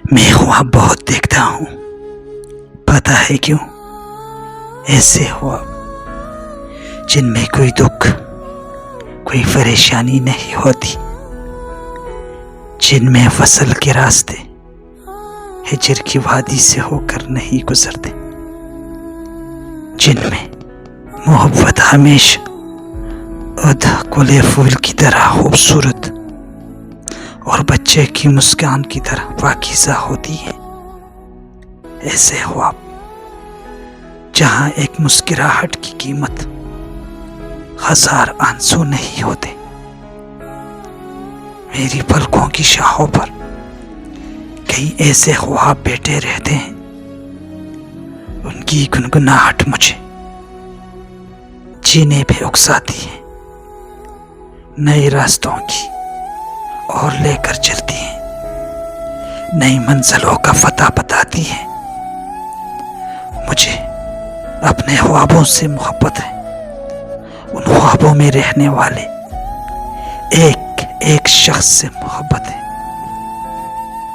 میں خواب بہت دیکھتا ہوں، پتہ ہے کیوں؟ ایسے خواب جن میں کوئی دکھ، کوئی پریشانی نہیں ہوتی، جن میں وصل کے راستے ہجر کی وادی سے ہو کر نہیں گزرتے، جن میں محبت ہمیشہ ادھا گلے پھول کی طرح خوبصورت اور بچے کی مسکان کی طرح پاکیزہ ہوتی ہے۔ ایسے خواب جہاں ایک مسکراہٹ کی قیمت ہزار آنسو نہیں ہوتے۔ میری پلکوں کی شاخوں پر کئی ایسے خواب بیٹھے رہتے ہیں، ان کی گنگناہٹ مجھے جینے پہ اکساتی ہے، نئے راستوں کی اور لے کر چلتی ہے، نئی منزلوں کا فتح بتاتی ہے۔ مجھے اپنے خوابوں سے محبت ہے، ان خوابوں میں رہنے والے ایک ایک شخص سے محبت ہے۔